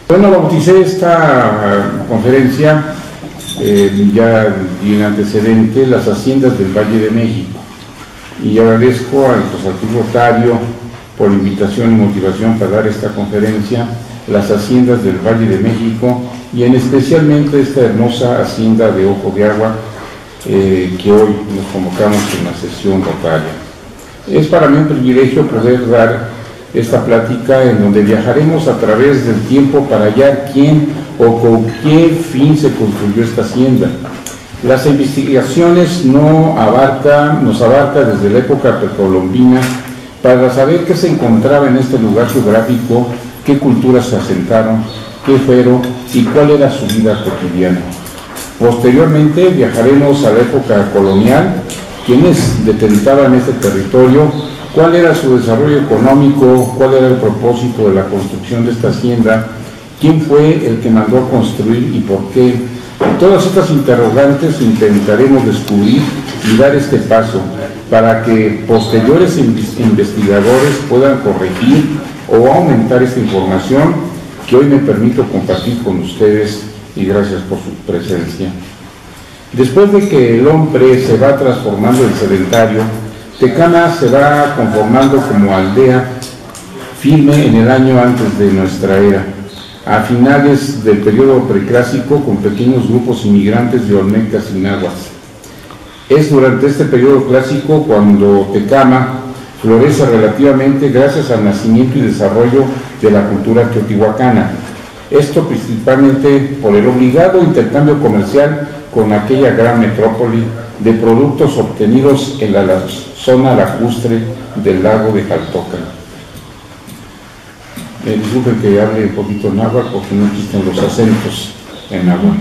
Bueno, bauticé esta conferencia, ya tiene antecedente, las haciendas del Valle de México. Y agradezco al Arturo Otario por invitación y motivación para dar esta conferencia, las haciendas del Valle de México, y en especialmente esta hermosa hacienda de Ojo de Agua, que hoy nos convocamos en la sesión rotaria. Es para mí un privilegio poder dar esta plática en donde viajaremos a través del tiempo para hallar quién o con qué fin se construyó esta hacienda. Las investigaciones nos abarca desde la época precolombina para saber qué se encontraba en este lugar geográfico, qué culturas se asentaron, qué fueron y cuál era su vida cotidiana. Posteriormente viajaremos a la época colonial, quienes detentaban este territorio, cuál era su desarrollo económico, cuál era el propósito de la construcción de esta hacienda, quién fue el que mandó a construir y por qué. Todas estas interrogantes intentaremos descubrir y dar este paso para que posteriores investigadores puedan corregir o aumentar esta información que hoy me permito compartir con ustedes, y gracias por su presencia. Después de que el hombre se va transformando en sedentario, Tecama se va conformando como aldea firme en el año antes de nuestra era, a finales del periodo preclásico, con pequeños grupos inmigrantes de olmecas y náhuatl. Es durante este periodo clásico cuando Tecama florece relativamente gracias al nacimiento y desarrollo de la cultura teotihuacana. Esto principalmente por el obligado intercambio comercial con aquella gran metrópoli de productos obtenidos en la zona lacustre del lago de Jaltocan. Disculpen que hable un poquito náhuatl porque no existen los acentos en náhuatl.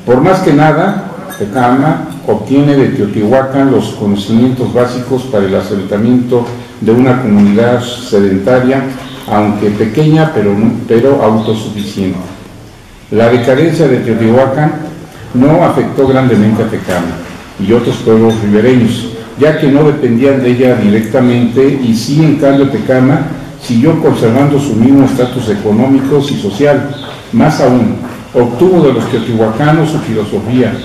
Por más que nada, Tecama obtiene de Teotihuacán los conocimientos básicos para el asentamiento de una comunidad sedentaria, aunque pequeña, pero autosuficiente. La decadencia de Teotihuacán no afectó grandemente a Tecama y otros pueblos ribereños, ya que no dependían de ella directamente, y sí, en cambio, Tecama siguió conservando su mismo estatus económico y social. Más aún, obtuvo de los teotihuacanos su filosofía,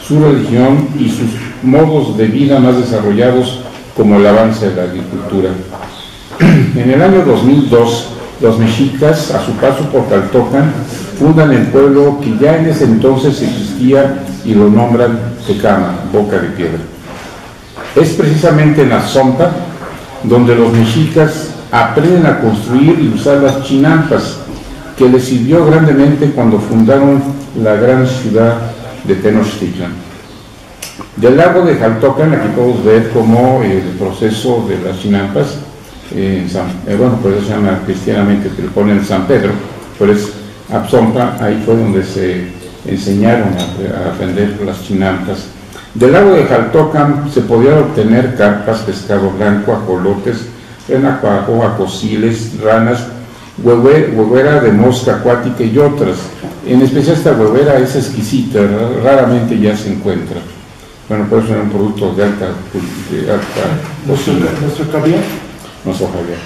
su religión y sus modos de vida más desarrollados, como el avance de la agricultura. En el año 2002, los mexicas, a su paso por Jaltocan, fundan el pueblo que ya en ese entonces existía y lo nombran Tecama, Boca de Piedra. Es precisamente en Azompa donde los mexicas aprenden a construir y usar las chinampas, que les sirvió grandemente cuando fundaron la gran ciudad de Tenochtitlan. Del lago de Jaltocan, aquí podemos ver cómo el proceso de las chinampas, bueno, por eso se llama cristianamente, que le ponen San Pedro, pero es Abzompa, ahí fue donde se enseñaron a aprender las chinampas. Del lago de Jaltocan se podían obtener carpas, pescado blanco, ajolotes, renacuajo, acosiles, ranas, huevera de mosca acuática y otras. En especial esta huevera es exquisita, raramente ya se encuentra. Bueno, puede ser un producto de alta cocina. ¿Nuestro caviar? Nuestro caviar.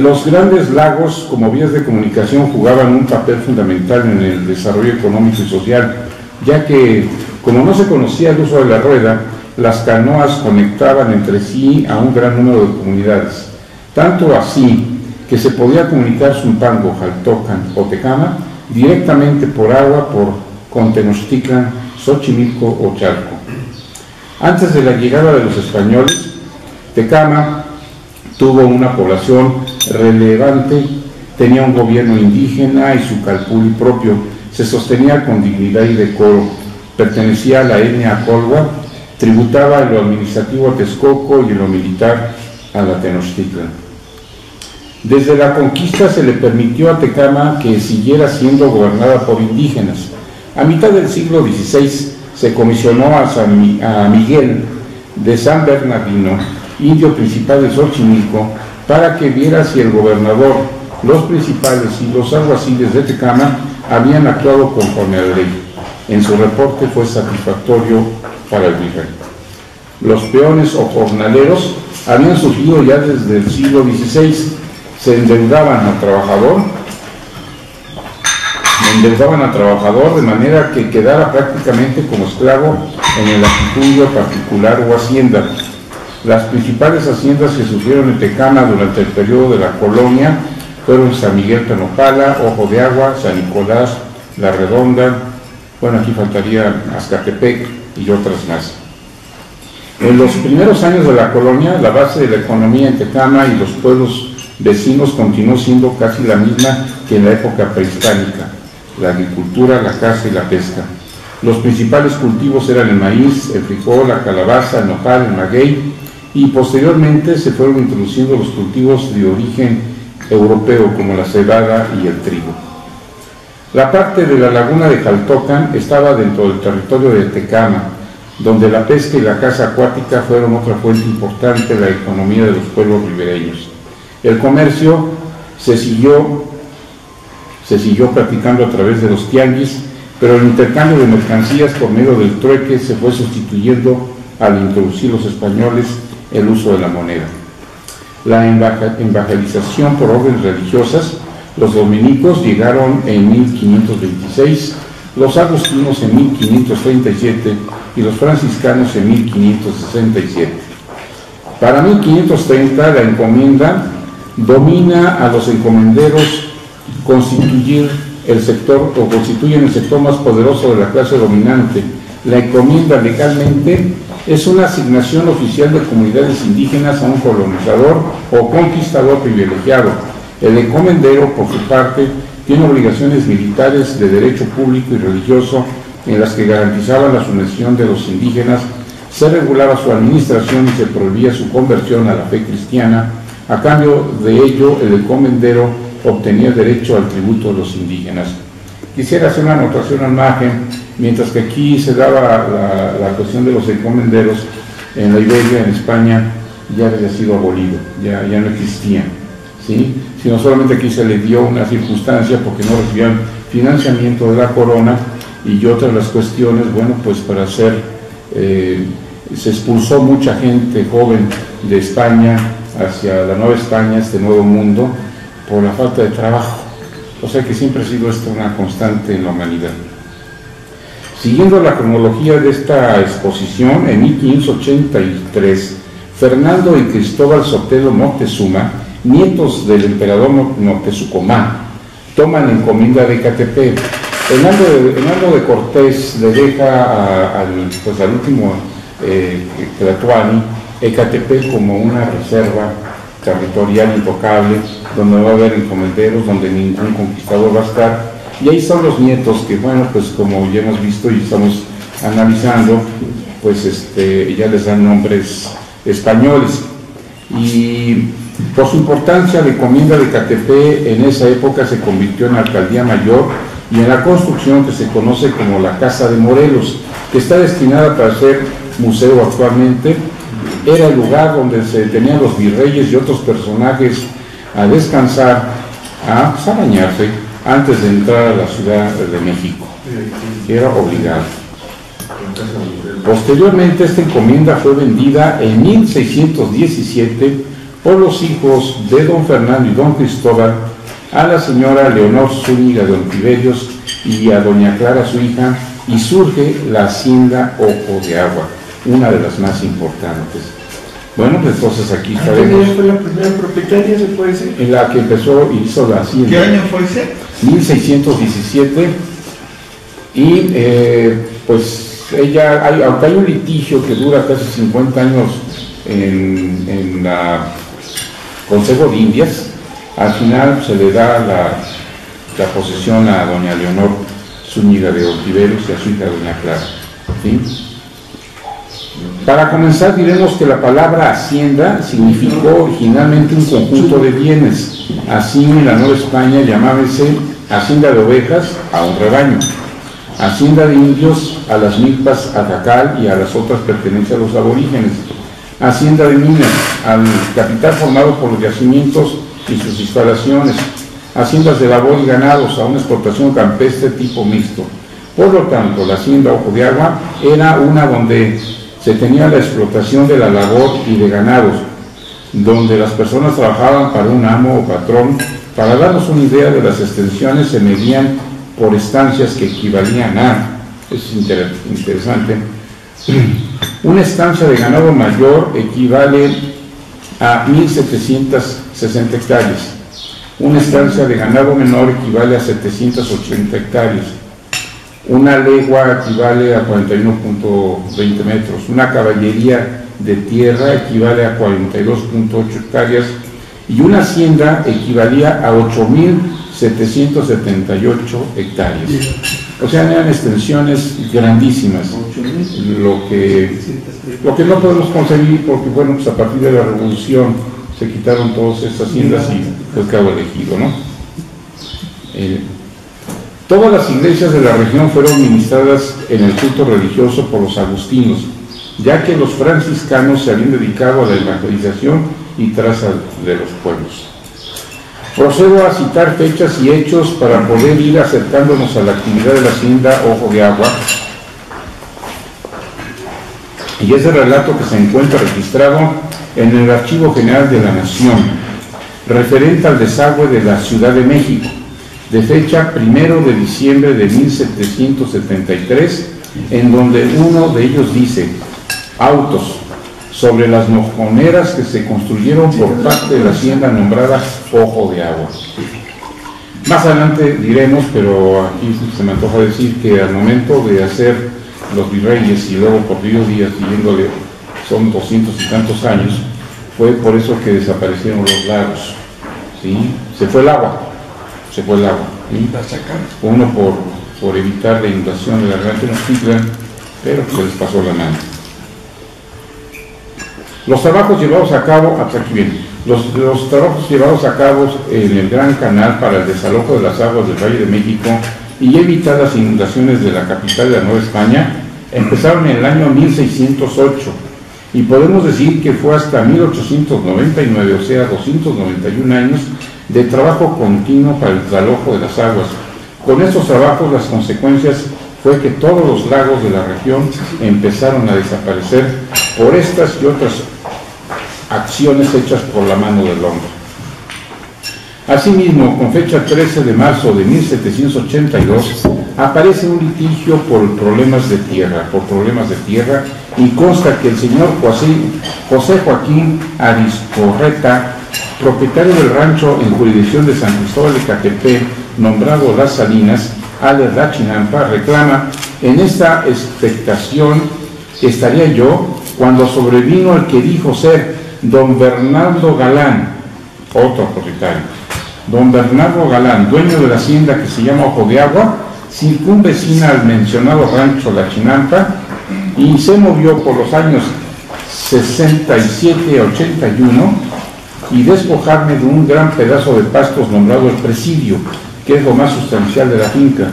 Los grandes lagos como vías de comunicación jugaban un papel fundamental en el desarrollo económico y social, ya que, como no se conocía el uso de la rueda, las canoas conectaban entre sí a un gran número de comunidades, tanto así que se podía comunicar Zumpango, Jaltocan o Tecama directamente por agua con Tenochtitlan, Xochimilco o Chalco. Antes de la llegada de los españoles, Tecama tuvo una población relevante, tenía un gobierno indígena y su calpulli propio, se sostenía con dignidad y decoro, pertenecía a la etnia Acolhua, tributaba en lo administrativo a Texcoco y en lo militar a la Tenochtitlan. Desde la conquista se le permitió a Tecama que siguiera siendo gobernada por indígenas. A mitad del siglo XVI se comisionó a Miguel de San Bernardino, indio principal de Xochimilco, para que viera si el gobernador, los principales y los alguaciles de Tecama habían actuado conforme a la ley. En su reporte fue satisfactorio para el virrey. Los peones o jornaleros habían surgido ya desde el siglo XVI. se endeudaban al trabajador de manera que quedara prácticamente como esclavo en el latifundio particular o hacienda. Las principales haciendas que surgieron en Tecama durante el periodo de la colonia fueron San Miguel Tenopala, Ojo de Agua, San Nicolás, La Redonda, bueno, aquí faltaría Azcatepec y otras más. En los primeros años de la colonia, la base de la economía en Tecama y los pueblos vecinos continuó siendo casi la misma que en la época prehispánica: la agricultura, la caza y la pesca. Los principales cultivos eran el maíz, el frijol, la calabaza, el nopal, el maguey, y posteriormente se fueron introduciendo los cultivos de origen europeo como la cebada y el trigo. La parte de la laguna de Jaltocan estaba dentro del territorio de Tecama, donde la pesca y la caza acuática fueron otra fuente importante de la economía de los pueblos ribereños. El comercio se siguió practicando a través de los tianguis, pero el intercambio de mercancías por medio del trueque se fue sustituyendo al introducir los españoles el uso de la moneda. La evangelización por órdenes religiosas: los dominicos llegaron en 1526, los agustinos en 1537 y los franciscanos en 1567. Para 1530 la encomienda domina a los encomenderos, constituyen el sector más poderoso de la clase dominante. La encomienda legalmente es una asignación oficial de comunidades indígenas a un colonizador o conquistador privilegiado. El encomendero, por su parte, tiene obligaciones militares de derecho público y religioso en las que garantizaban la sumisión de los indígenas, se regulaba su administración y se prohibía su conversión a la fe cristiana. A cambio de ello, el encomendero obtenía derecho al tributo de los indígenas. Quisiera hacer una anotación al margen: mientras que aquí se daba la cuestión de los encomenderos, en la Iberia, en España, ya había sido abolido, ya no existía, ¿sí? Sino solamente aquí se le dio una circunstancia porque no recibían financiamiento de la corona, y otra de las cuestiones, bueno, pues para hacer, se expulsó mucha gente joven de España hacia la Nueva España, este nuevo mundo, por la falta de trabajo. O sea que siempre ha sido esto una constante en la humanidad. Siguiendo la cronología de esta exposición, en 1583, Fernando y Cristóbal Sotelo Moctezuma, nietos del emperador Moctezuma, toman encomienda de Ecatepec. Hernando de Cortés le deja al último Tlatoani Ecatepec como una reserva territorial intocable, donde no va a haber encomenderos, donde ningún conquistador va a estar. Y ahí son los nietos que, bueno, pues como ya hemos visto y estamos analizando, pues ya les dan nombres españoles. Y por su importancia, la encomienda de Ecatepec en esa época se convirtió en alcaldía mayor y en la construcción que se conoce como la Casa de Morelos, que está destinada para ser museo actualmente. Era el lugar donde se detenían los virreyes y otros personajes a descansar, a bañarse, antes de entrar a la Ciudad de México. Era obligado. Posteriormente, esta encomienda fue vendida en 1617 por los hijos de don Fernando y don Cristóbal a la señora Leonor Zúñiga de Ontiverios y a doña Clara, su hija, y surge la hacienda Ojo de Agua, una de las más importantes. Bueno, pues entonces aquí estaremos. ¿Quién fue la primera propietaria, se puede decir? En la que empezó y hizo la hacienda. ¿Qué año fue ese? 1617. Y pues ella, aunque hay un litigio que dura casi 50 años en la Consejo de Indias, al final se le da la posesión a doña Leonor Zúñiga de Ontiverios y a su hija doña Clara, ¿sí? Para comenzar, diremos que la palabra hacienda significó originalmente un conjunto de bienes. Así, en la Nueva España llamábase hacienda de ovejas a un rebaño, hacienda de indios a las milpas, a Cacal y a las otras pertenecientes a los aborígenes, hacienda de minas al capital formado por los yacimientos y sus instalaciones, haciendas de labor y ganados a una explotación campestre tipo mixto. Por lo tanto, la hacienda Ojo de Agua era una donde se tenía la explotación de la labor y de ganados. donde las personas trabajaban para un amo o patrón. Para darnos una idea de las extensiones, se medían por estancias que equivalían a, es interesante, una estancia de ganado mayor equivale a 1.760 hectáreas, una estancia de ganado menor equivale a 780 hectáreas, una legua equivale a 41.20 metros, una caballería de tierra equivale a 42.8 hectáreas y una hacienda equivalía a 8.778 hectáreas. O sea, eran extensiones grandísimas, lo que no podemos conseguir porque, bueno, pues a partir de la Revolución se quitaron todas estas haciendas y fue Cabo Elegido, ¿no? Todas las iglesias de la región fueron ministradas en el culto religioso por los agustinos, ya que los franciscanos se habían dedicado a la evangelización y traza de los pueblos. Procedo a citar fechas y hechos para poder ir acercándonos a la actividad de la hacienda Ojo de Agua, y ese relato que se encuentra registrado en el Archivo General de la Nación, referente al desagüe de la Ciudad de México, de fecha 1 de diciembre de 1773, en donde uno de ellos dice: autos sobre las mojoneras que se construyeron por parte de la hacienda nombrada Ojo de Agua. Más adelante diremos, pero aquí se me antoja decir que al momento de hacer los virreyes y luego Porfirio Díaz, siguiéndole, son 200 y tantos años, fue por eso que desaparecieron los lagos, ¿sí? Se fue el agua, ¿sí? Uno por evitar la inundación de la Gran Tenochtitlan, pero se les pasó la mano. Los trabajos llevados a cabo, hasta aquí bien, los trabajos llevados a cabo en el Gran Canal para el desalojo de las aguas del Valle de México y evitar las inundaciones de la capital de la Nueva España empezaron en el año 1608 y podemos decir que fue hasta 1899, o sea, 291 años de trabajo continuo para el desalojo de las aguas. Con estos trabajos las consecuencias fue que todos los lagos de la región empezaron a desaparecer por estas y otras acciones hechas por la mano del hombre. Asimismo, con fecha 13 de marzo de 1782, aparece un litigio por problemas de tierra, y consta que el señor José Joaquín Ariscorreta, propietario del rancho en jurisdicción de San Cristóbal de Catepec, nombrado Las Salinas, alias La Chinampa, reclama: en esta expectación estaría yo cuando sobrevino el que dijo ser don Bernardo Galán, otro propietario. Don Bernardo Galán, dueño de la hacienda que se llama Ojo de Agua, circunvecina al mencionado rancho La Chinampa, y se movió por los años 67 a 81 y despojarme de un gran pedazo de pastos nombrado el presidio, que es lo más sustancial de la finca,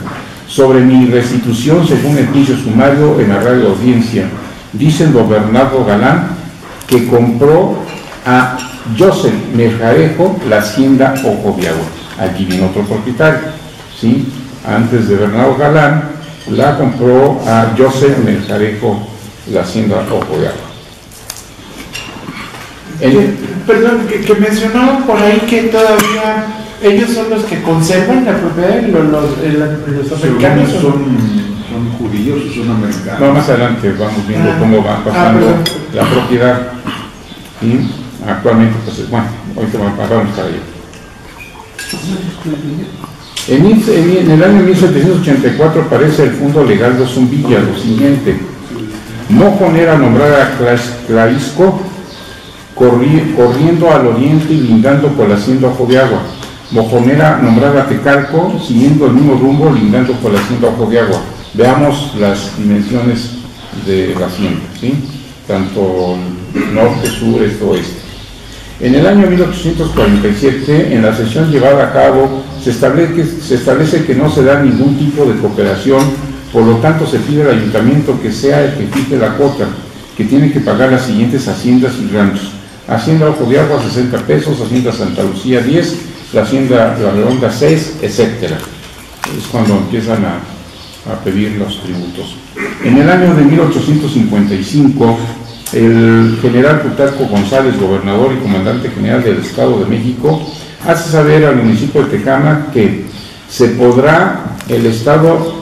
sobre mi restitución según el juicio sumario en la radio audiencia. Dicen don Bernardo Galán que compró a Joseph Melgarejo la hacienda Ojo de Agua. Aquí viene otro propietario, ¿sí? Antes de Bernardo Galán, la compró a Joseph Melgarejo la hacienda Ojo de Agua. Perdón, que mencionaban por ahí que todavía ellos son los que conservan la propiedad, los americanos son judíos o son americanos. No, más adelante vamos viendo cómo va pasando la propiedad. Y actualmente, pues bueno, ahorita vamos para allá. En el año 1784 aparece el Fondo Legal de Zumbilla lo siguiente: mojonera nombrada Clarisco, corriendo al oriente y lindando por la hacienda Ojo de Agua. Mojonera nombrada Tecalco, siguiendo el mismo rumbo, lindando por la hacienda Ojo de Agua. Veamos las dimensiones de la hacienda, ¿sí? Tanto norte, sur, este, oeste. En el año 1847, en la sesión llevada a cabo, se establece que no se da ningún tipo de cooperación, por lo tanto se pide al ayuntamiento que sea el que fije la cuota, que tiene que pagar las siguientes haciendas y ranchos. Hacienda Ojo de Agua 60 pesos, Hacienda Santa Lucía 10, la Hacienda La Redonda 6, etc. Es cuando empiezan a pedir los tributos. En el año de 1855 el general Plutarco González, gobernador y comandante general del Estado de México, hace saber al municipio de Tecámac que se pondrá el Estado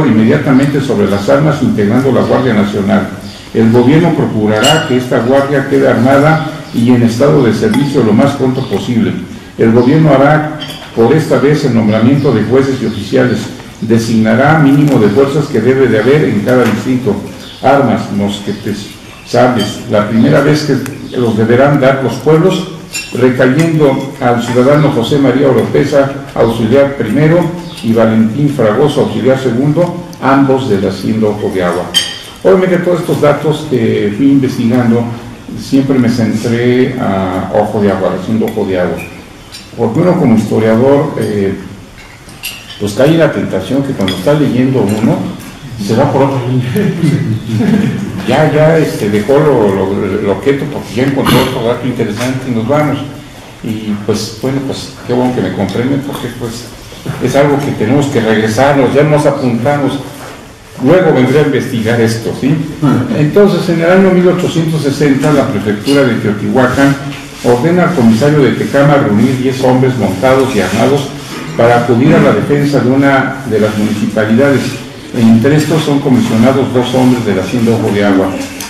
inmediatamente sobre las armas, integrando la Guardia Nacional. El gobierno procurará que esta guardia quede armada y en estado de servicio lo más pronto posible. El gobierno hará por esta vez el nombramiento de jueces y oficiales, designará mínimo de fuerzas que debe de haber en cada distrito, armas, mosquetes, sables, la primera vez que los deberán dar los pueblos, recayendo al ciudadano José María Oropesa, auxiliar primero, y Valentín Fragoso, auxiliar segundo, ambos de la Hacienda Ojo de Agua. Obviamente todos estos datos que fui investigando, siempre me centré a Ojo de Agua, Hacienda Ojo de Agua, porque uno como historiador, pues cae en la tentación que cuando está leyendo uno, se va por otra línea. ya dejó lo quieto porque ya encontró otro dato interesante y nos vamos. Y pues bueno, pues qué bueno que me comprenden, porque pues es algo que tenemos que regresarnos, ya nos apuntamos. Luego vendré a investigar esto, ¿sí? Entonces, en el año 1860, la prefectura de Teotihuacán ordena al comisario de Tecámac reunir 10 hombres montados y armados para acudir a la defensa de una de las municipalidades. Entre estos son comisionados 2 hombres de la Hacienda Ojo de Agua.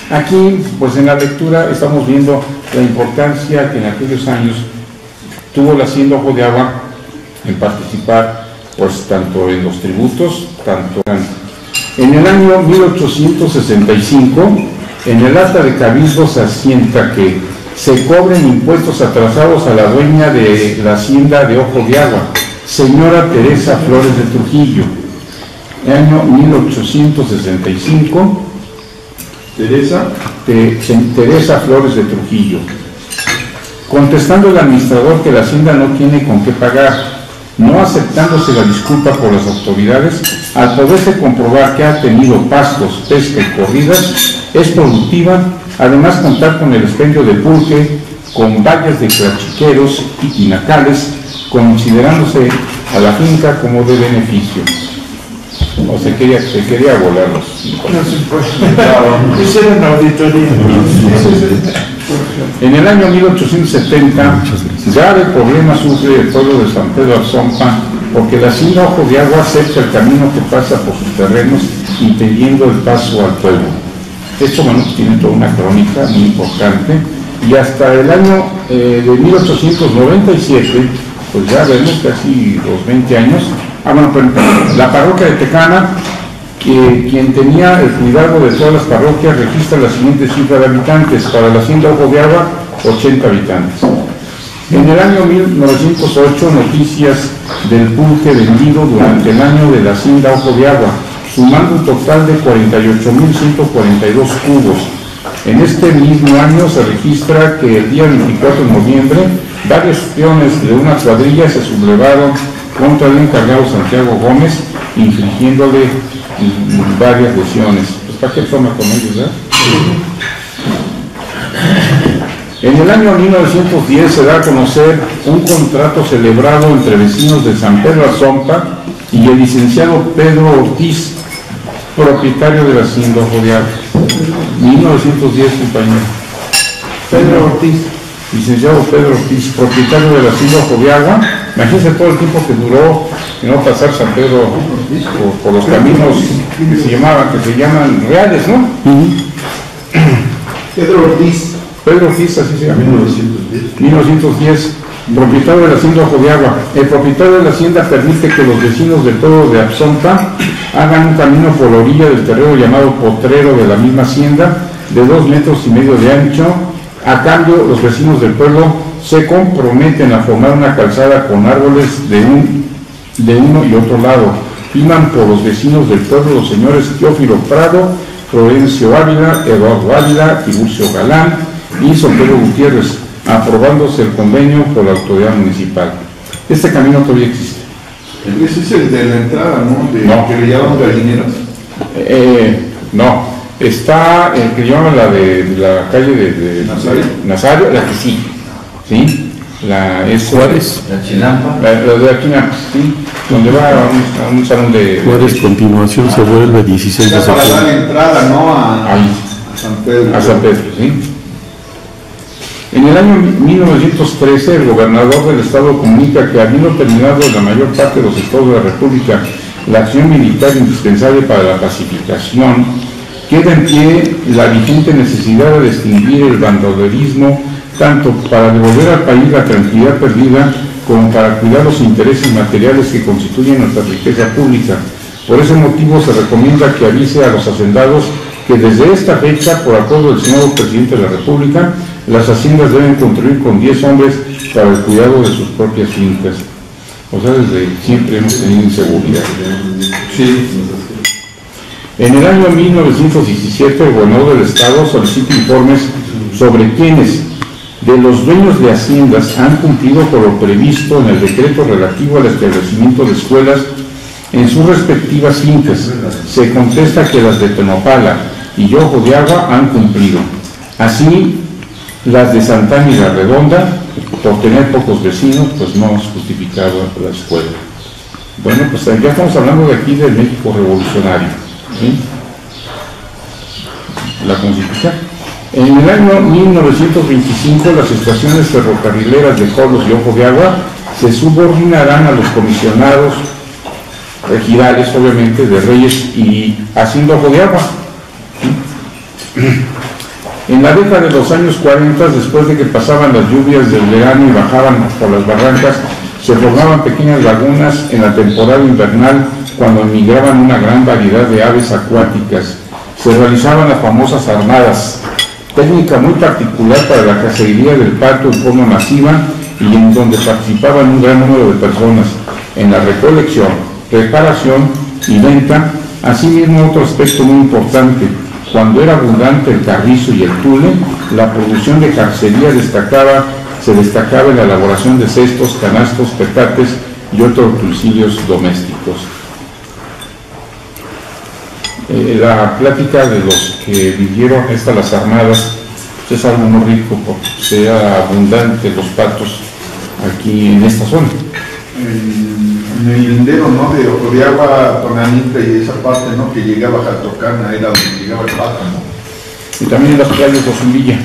Aquí, pues en la lectura, estamos viendo la importancia que en aquellos años tuvo la Hacienda Ojo de Agua en participar, pues tanto en los tributos, tanto en el año 1865, en el acta de cabildo se asienta que se cobren impuestos atrasados a la dueña de la Hacienda de Ojo de Agua, señora Teresa Flores de Trujillo. En el año 1865, Teresa Flores de Trujillo. Contestando el administrador que la Hacienda no tiene con qué pagar, no aceptándose la disculpa por las autoridades, al poderse comprobar que ha tenido pastos, pesca y corridas, es productiva, además contar con el expendio de pulque, con vallas de clachiqueros y tinacales, considerándose a la finca como de beneficio. O se quería volar los impuestos. Hicieron auditoría. En el año 1870, grave problema sufre el pueblo de San Pedro Arzompa, porque la Hacienda Ojo de Agua acerca el camino que pasa por sus terrenos, impidiendo el paso al pueblo. Esto, bueno, tiene toda una crónica muy importante, y hasta el año de 1897, pues ya vemos casi los 20 años, la parroquia de Tecámac, quien tenía el cuidado de todas las parroquias, registra la siguiente cifra de habitantes. Para la Hacienda Ojo de Agua, 80 habitantes. En el año 1908, noticias del pulque vendido durante el año de la Hacienda Ojo de Agua, sumando un total de 48.142 cubos. En este mismo año se registra que el día 24 de noviembre, varios peones de una cuadrilla se sublevaron contra el encargado Santiago Gómez, infligiéndole varias lesiones. Pues para qué toma con ellos, ¿verdad? En el año 1910 se da a conocer un contrato celebrado entre vecinos de San Pedro Arzompa y el licenciado Pedro Ortiz, propietario de la Hacienda Ojo de Agua. 1910, compañero. Pedro Ortiz. Licenciado Pedro Ortiz, propietario de la Hacienda Ojo de Agua. Imagínense todo el tiempo que duró en no pasar San Pedro por los caminos que se llaman reales, ¿no? Pedro Ortiz. Pedro Ortiz, así se llama. 1910, propietario de la Hacienda Ojo de Agua. El propietario de la hacienda permite que los vecinos del pueblo de Arzompa hagan un camino por la orilla del terreno llamado Potrero de la misma hacienda, de 2,5 metros de ancho. A cambio, los vecinos del pueblo se comprometen a formar una calzada con árboles de uno y otro lado. Firman por los vecinos del pueblo los señores Teófilo Prado, Florencio Ávila, Eduardo Ávila, Tiburcio Galán y Sotelio Gutiérrez, aprobándose el convenio por la autoridad municipal. Este camino todavía existe. Ese es el de la entrada, ¿no? No. Que le llaman gallineros. No, está el que llaman la de la calle de Nazario, la que sí, ¿sí? Es Juárez. La Chinampa. La de la Chinampa, ¿sí? Donde va a un salón de... Juárez, continuación se vuelve 16 de Para dar septiembre. la entrada, ¿no? Ahí. San Pedro. A San Pedro, ¿sí? En el año 1913, el gobernador del estado comunica que, habiendo terminado en la mayor parte de los estados de la República la acción militar indispensable para la pacificación, queda en pie la vigente necesidad de extinguir el bandolerismo, tanto para devolver al país la tranquilidad perdida, como para cuidar los intereses materiales que constituyen nuestra riqueza pública. Por ese motivo se recomienda que avise a los hacendados que desde esta fecha, por acuerdo del señor presidente de la República, las haciendas deben contribuir con 10 hombres para el cuidado de sus propias fincas. O sea, desde siempre hemos tenido inseguridad. Sí. En el año 1917, el gobernador del estado solicita informes sobre quiénes de los dueños de haciendas han cumplido con lo previsto en el decreto relativo al establecimiento de escuelas en sus respectivas fincas. Se contesta que las de Tenopala y Ojo de Agua han cumplido. Así, las de Santana y La Redonda, por tener pocos vecinos, pues no has justificado la escuela. Bueno, pues ya estamos hablando de aquí del México revolucionario, ¿sí? La Constitución. En el año 1925, las estaciones ferrocarrileras de Xolos y Ojo de Agua se subordinarán a los comisionados regidales, obviamente, de Reyes y Hacienda Ojo de Agua. En la década de los años 40, después de que pasaban las lluvias del verano y bajaban por las barrancas, se formaban pequeñas lagunas en la temporada invernal, cuando emigraban una gran variedad de aves acuáticas. Se realizaban las famosas armadas, técnica muy particular para la cacería del pato en forma masiva y en donde participaban un gran número de personas en la recolección, preparación y venta. Asimismo, otro aspecto muy importante: cuando era abundante el carrizo y el tule, la producción de carcería se destacaba en la elaboración de cestos, canastos, petates y otros utensilios domésticos. La plática de los que vivieron las armadas es algo muy rico, porque sea abundante los patos aquí en esta zona. En el lindero, ¿no?, de Ojo de Agua, Tonanitra y esa parte, ¿no?, que llegaba a Jaltocana, era donde llegaba el pato, ¿no? Y también en las playas de Ozumbilla,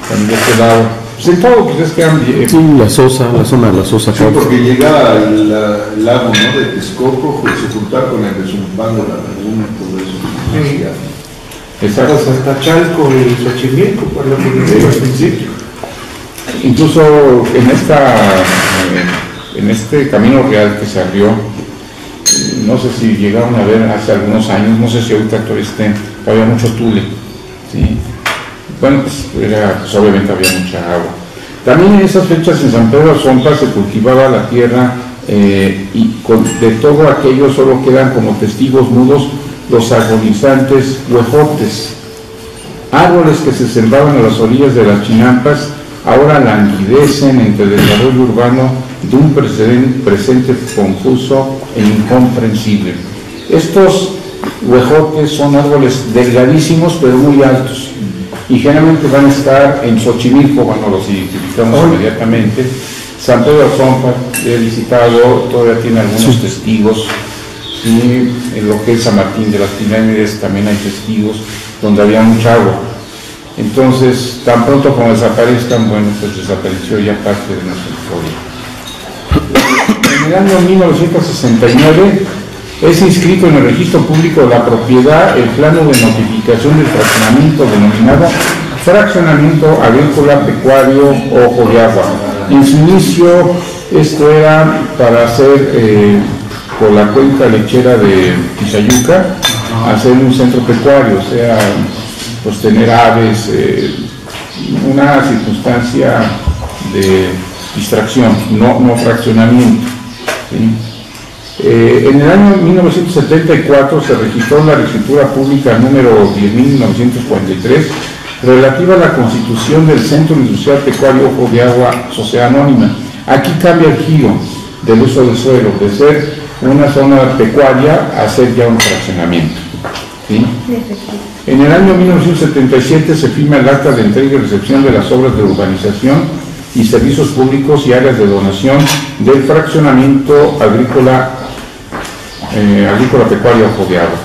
también de este lado. Pues en todo, pues es que han... Sí, la zona de la Sosa. Sí, porque llega al lago, ¿no?, de Texcoco, pues se junta con el de Zumbando, la laguna y todo eso. Sí. Exacto. Hasta Chalco y Xochimilco, por lo que decía al principio. Incluso en este camino real que se abrió, no sé si llegaron a ver hace algunos años, no sé si ahorita había mucho tule, ¿sí? Bueno, pues obviamente había mucha agua. También en esas fechas en San Pedro Azompla se cultivaba la tierra, y de todo aquello solo quedan como testigos mudos los agonizantes huejotes, árboles que se sembraban a las orillas de las chinampas, ahora languidecen entre el desarrollo urbano de un presente confuso e incomprensible. Estos huejotes son árboles delgadísimos pero muy altos, y generalmente van a estar en Xochimilco. Bueno, los identificamos inmediatamente. San Pedro Azompla, he visitado, todavía tiene algunos testigos, y en lo que es San Martín de las Pirámides también hay testigos donde había mucha agua. Entonces, tan pronto como desaparezcan, bueno, pues desapareció ya parte de nuestra historia. En el año 1969 es inscrito en el registro público de la propiedad el plano de notificación del fraccionamiento denominado Fraccionamiento Agrícola Pecuario Ojo de Agua. En su inicio, esto era para hacer, por la cuenca lechera de Tizayuca, hacer un centro pecuario, o sea, pues tener aves, una circunstancia de distracción, no fraccionamiento, ¿sí? En el año 1974 se registró la Escritura Pública número 10.943 relativa a la constitución del Centro Industrial Pecuario Ojo de Agua, Sociedad Anónima. Aquí cambia el giro del uso del suelo, de ser una zona pecuaria a ser ya un fraccionamiento, ¿sí? En el año 1977 se firma el acta de entrega y recepción de las obras de urbanización y servicios públicos y áreas de donación del fraccionamiento agrícola pecuario Ojo de Agua.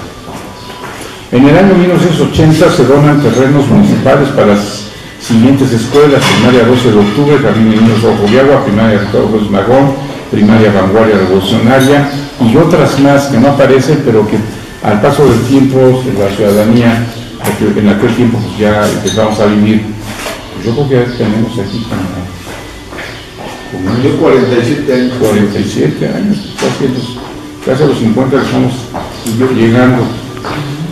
En el año 1980 se donan terrenos municipales para las siguientes escuelas: primaria 12 de octubre, Jardín de Niños Ojo de Agua, primaria Carlos Magón, primaria Vanguardia Revolucionaria y otras más que no aparecen, pero que al paso del tiempo la ciudadanía, porque en aquel tiempo pues ya empezamos a vivir, pues yo creo que ya tenemos aquí como Yo 47 años. 47 años, casi a los 50 estamos llegando.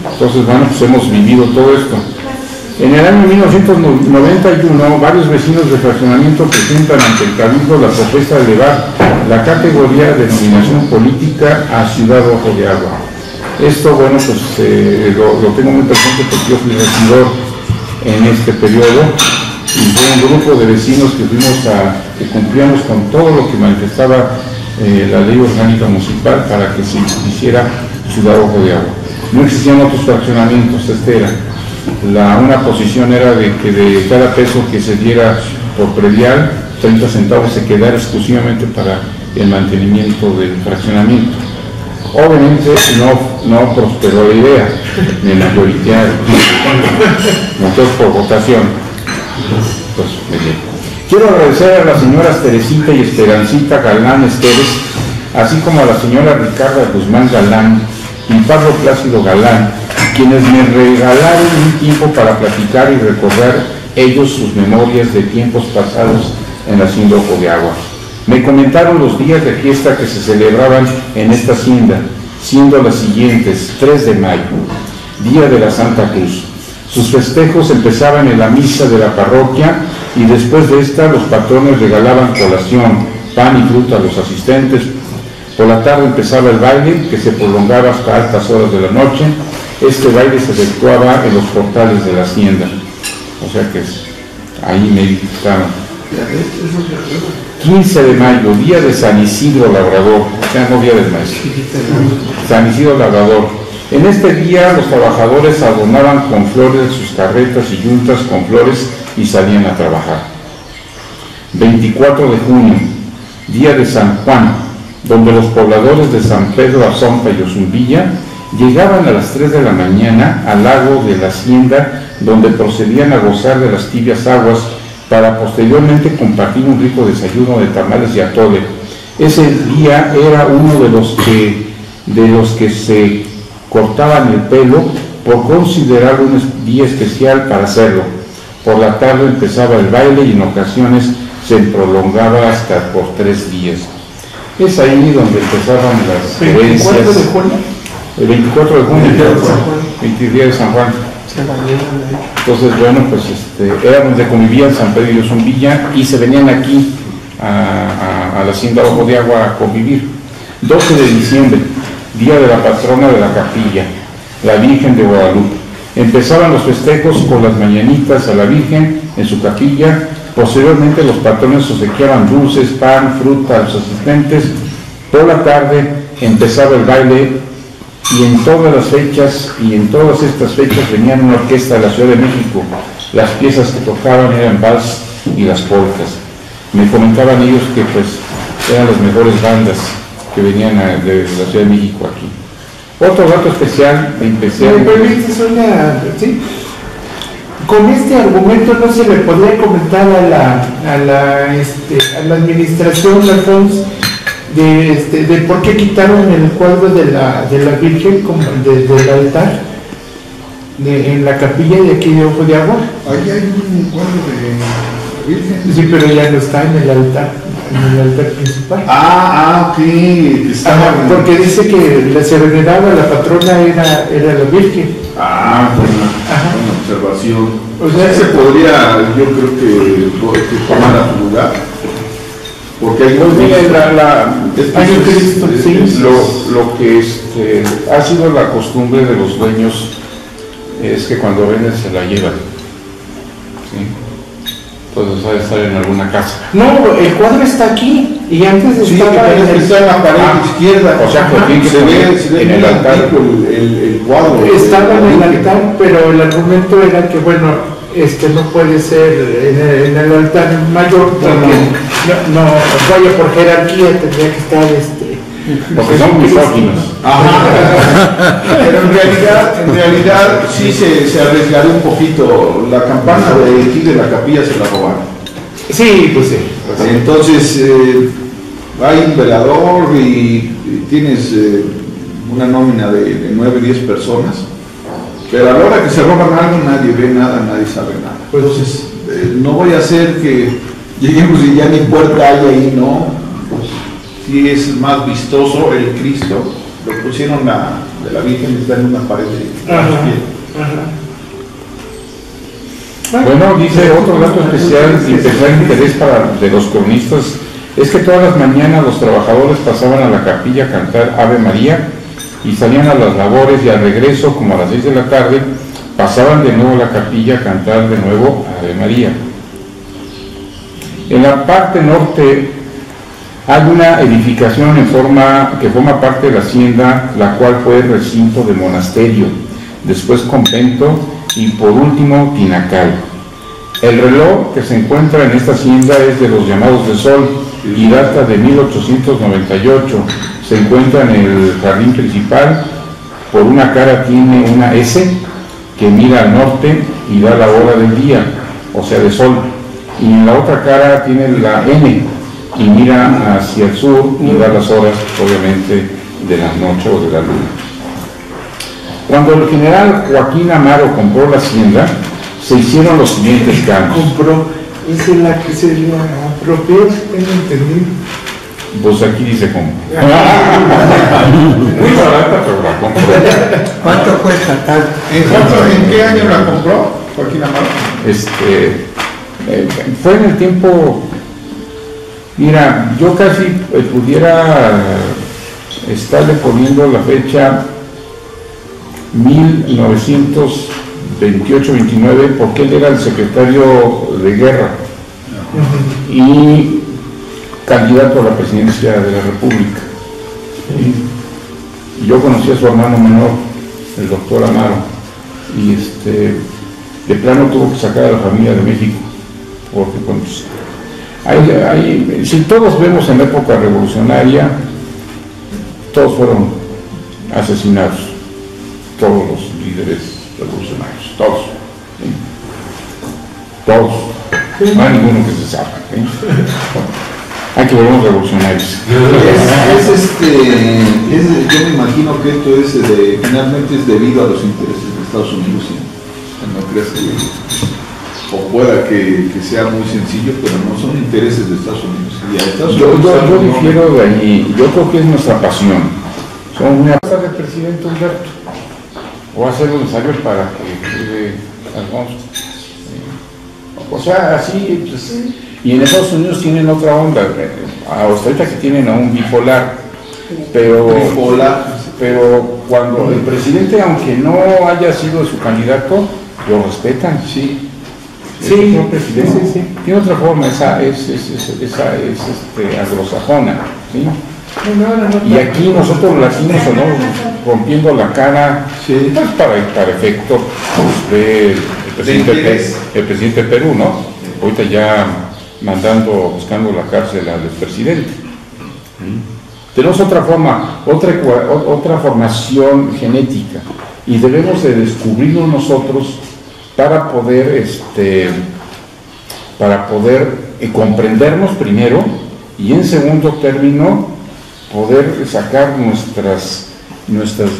Entonces, bueno, pues hemos vivido todo esto. En el año 1991, varios vecinos de fraccionamiento presentan ante el Cabildo la propuesta de elevar la categoría de denominación política a Ciudad Ojo de Agua. Esto, bueno, pues lo tengo muy presente porque yo fui regidor en este periodo y fue un grupo de vecinos que cumplíamos con todo lo que manifestaba la ley orgánica municipal para que se hiciera Ciudad Ojo de Agua. No existían otros fraccionamientos, una posición era de que de cada peso que se diera por predial, 30 centavos se quedara exclusivamente para el mantenimiento del fraccionamiento. Obviamente no prosperó la idea, ni mayoritaria, entonces por votación. Pues, quiero agradecer a las señoras Teresita y Esperancita Galán Esteves, así como a la señora Ricarda Guzmán Galán y Pablo Plácido Galán, quienes me regalaron un tiempo para platicar y recordar ellos sus memorias de tiempos pasados en la hacienda Ojo de Agua. Me comentaron los días de fiesta que se celebraban en esta hacienda, siendo las siguientes: 3 de mayo, Día de la Santa Cruz. Sus festejos empezaban en la misa de la parroquia y después de esta los patrones regalaban colación, pan y fruta a los asistentes. Por la tarde empezaba el baile, que se prolongaba hasta altas horas de la noche. Este baile se efectuaba en los portales de la hacienda, o sea que ahí meditaban. 15 de mayo, Día de San Isidro Labrador, o sea, no Día del Maestro, San Isidro Labrador. En este día los trabajadores adornaban con flores sus carretas y yuntas con flores y salían a trabajar. 24 de junio, Día de San Juan, donde los pobladores de San Pedro Azompa y Ozumbilla llegaban a las 3 de la mañana al lago de la hacienda, donde procedían a gozar de las tibias aguas para posteriormente compartir un rico desayuno de tamales y atole. Ese día era uno de los que se cortaban el pelo por considerarlo un día especial para hacerlo. Por la tarde empezaba el baile y en ocasiones se prolongaba hasta por 3 días. Es ahí donde empezaban las creencias. ¿24 de junio? El 24 de junio, 23 de San Juan. Entonces, bueno, pues era donde convivían San Pedro y Ozumbilla y se venían aquí a la hacienda Ojo de Agua a convivir. 12 de diciembre, Día de la patrona de la capilla, la Virgen de Guadalupe. Empezaban los festejos con las mañanitas a la Virgen en su capilla. Posteriormente los patrones obsequiaban dulces, pan, fruta a los asistentes. Por la tarde empezaba el baile y en todas las fechas y en todas estas fechas venían una orquesta de la Ciudad de México. Las piezas que tocaban eran vals y las polcas. Me comentaban ellos que pues eran las mejores bandas que venían de la Ciudad de México aquí. Otro dato especial de especial. ¿Me permites ¿sí? Con este argumento no se le podría comentar a la administración, Alfonso, de por qué quitaron el cuadro de la Virgen como del altar en la capilla de aquí de Ojo de Agua. Ahí hay un cuadro de Virgen. Sí, pero ya no está en el altar principal. Ok. Porque dice que se veneraba, la patrona era la Virgen. Buena observación. O sea, se podría, yo creo que tomar a tu lugar. Porque hay lo que ha sido la costumbre de los dueños es que cuando venden se la llevan, ¿sí? Entonces ha de estar en alguna casa. No, el cuadro está aquí y antes estaba en la pared izquierda. O sea, porque se ve en el altar el cuadro. Estaba en el altar, pero el argumento era que bueno, no puede ser en el altar mayor porque no vaya por jerarquía, tendría que estar porque son misóginos. Ajá. Pero en realidad sí se arriesgaría un poquito. La campana de aquí de la capilla se la robaron. Sí, pues sí. Entonces hay un velador y tienes una nómina de 9, 10 personas, pero a la hora que se roban algo nadie ve nada, nadie sabe nada. Entonces no voy a hacer que lleguemos y ya ni puerta hay ahí, no. Pues, sí es más vistoso el Cristo, lo pusieron de la Virgen, está en una pared de Bueno, dice otro dato especial y especial interés de los cronistas es que todas las mañanas los trabajadores pasaban a la capilla a cantar Ave María y salían a las labores, y al regreso, como a las 6 de la tarde, pasaban de nuevo a la capilla a cantar de nuevo Ave María. En la parte norte hay una edificación que forma parte de la hacienda, la cual fue recinto de monasterio, después convento y por último tinacal. El reloj que se encuentra en esta hacienda es de los llamados de sol y data de 1898. Se encuentra en el jardín principal. Por una cara tiene una S que mira al norte y da la hora del día, o sea de sol, y en la otra cara tiene la N y mira hacia el sur y da las horas, obviamente, de la noche o de la luna. Cuando el general Joaquín Amaro compró la hacienda, se hicieron los siguientes cambios. Compró, esa es la que se la apropió, tengo entendido. Pues aquí dice cómo. Muy barata, pero la compró. ¿Cuánto cuesta tal? ¿En qué año la compró Joaquín Amaro? Fue en el tiempo, mira, yo casi pudiera estarle poniendo la fecha 1928-29, porque él era el secretario de guerra y candidato a la presidencia de la República. Yo conocí a su hermano menor, el doctor Amaro, y de plano tuvo que sacar a la familia de México, porque pues, si todos vemos en la época revolucionaria, todos fueron asesinados, todos los líderes revolucionarios, todos, ¿sí? Todos, no hay ninguno que se salga, ¿sí? Hay que volver revolucionarios. Yo me imagino que esto finalmente es debido a los intereses de Estados Unidos, ¿sí? No creas que, o pueda que sea muy sencillo, pero no son intereses de Estados Unidos. Y a Estados Unidos yo difiero de ahí. Yo creo que es nuestra pasión. Son una pasar del presidente Humberto, o hacer lo necesario para que quede Alfonso. O sea, así, pues, y en Estados Unidos tienen otra onda, ahorita que tienen a un bipolar, pero cuando el presidente, aunque no haya sido su candidato, lo respetan, sí. Sí, tiene otra forma, esa es anglosajona, ¿sí? Y aquí nosotros los latinos andamos rompiendo la cara, sí, pues para efecto, pues, el presidente de Perú, ¿no? Ahorita ya buscando la cárcel al expresidente. Tenemos otra forma, otra formación genética, y debemos de descubrirlo nosotros para poder comprendernos primero, y en segundo término poder sacar nuestras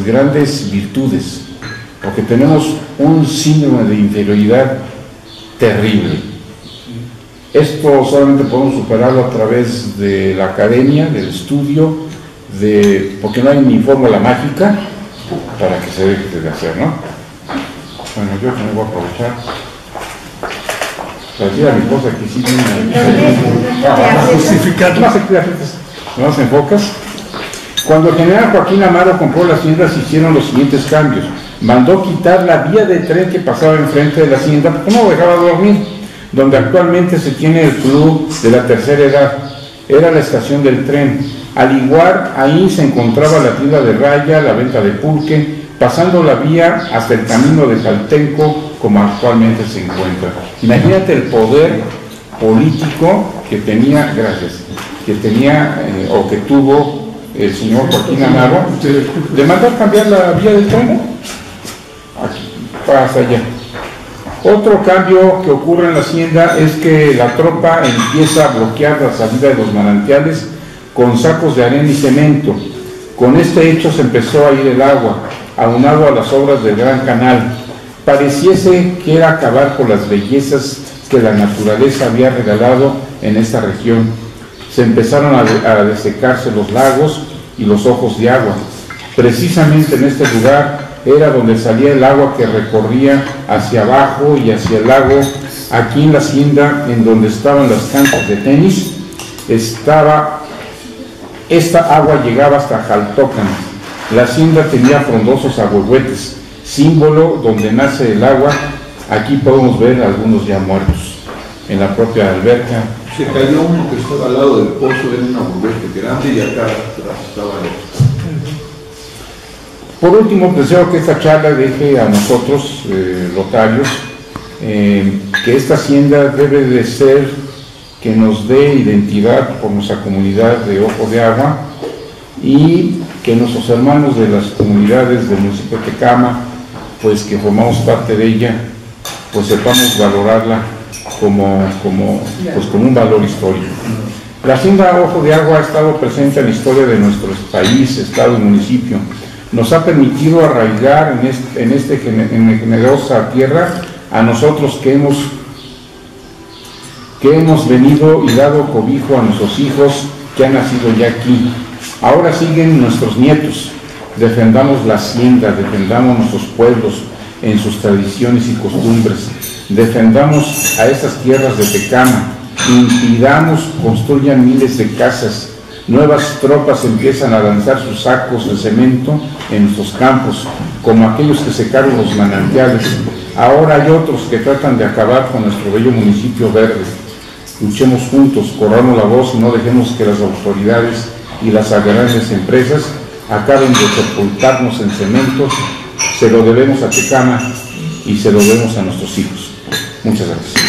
grandes virtudes, porque tenemos un síndrome de inferioridad terrible. Esto solamente podemos superarlo a través de la academia, del estudio, porque no hay ni fórmula mágica para que se deje de hacer, ¿no? Bueno, yo me voy a aprovechar para decir a mi esposa que sí viene a justificar. ¿No se enfocas? Cuando el general Joaquín Amaro compró la hacienda, se hicieron los siguientes cambios. Mandó quitar la vía de tren que pasaba enfrente de la hacienda, porque no dejaba dormir, donde actualmente se tiene el club de la tercera edad. Era la estación del tren. Al igual, ahí se encontraba la tienda de raya, la venta de pulque, pasando la vía hasta el camino de Caltenco, como actualmente se encuentra. Imagínate el poder político que tenía, o que tuvo el señor Joaquín Amaro, de mandar cambiar la vía del tren, aquí, pasa allá. Otro cambio que ocurre en la hacienda es que la tropa empieza a bloquear la salida de los manantiales con sacos de arena y cemento. Con este hecho se empezó a ir el agua, aunado a las obras del Gran Canal. Pareciese que era acabar con las bellezas que la naturaleza había regalado en esta región. Se empezaron a desecarse los lagos y los ojos de agua. Precisamente en este lugar era donde salía el agua que recorría hacia abajo y hacia el lago. Aquí en la hacienda, en donde estaban las canchas de tenis, esta agua llegaba hasta Jaltocan. La hacienda tenía frondosos ahuehuetes, símbolo donde nace el agua. Aquí podemos ver algunos ya muertos en la propia alberca. Se cayó uno que estaba al lado del pozo, era una ahuehuete grande, y acá atrás estaba el... Por último, deseo que esta charla deje a nosotros, lotarios, que esta hacienda debe de ser que nos dé identidad por nuestra comunidad de Ojo de Agua, y que nuestros hermanos de las comunidades del municipio de Tecama, pues que formamos parte de ella, pues sepamos valorarla como un valor histórico. La hacienda Ojo de Agua ha estado presente en la historia de nuestro país, estado y municipio. Nos ha permitido arraigar en generosa tierra a nosotros que hemos venido y dado cobijo a nuestros hijos que han nacido ya aquí. Ahora siguen nuestros nietos. Defendamos la hacienda, defendamos nuestros pueblos en sus tradiciones y costumbres. Defendamos a estas tierras de Tecama. Impidamos construyan miles de casas. Nuevas tropas empiezan a lanzar sus sacos de cemento en nuestros campos, como aquellos que secaron los manantiales. Ahora hay otros que tratan de acabar con nuestro bello municipio verde. Luchemos juntos, corramos la voz y no dejemos que las autoridades y las grandes empresas acaben de sepultarnos en cemento. Se lo debemos a Tecama y se lo debemos a nuestros hijos. Muchas gracias.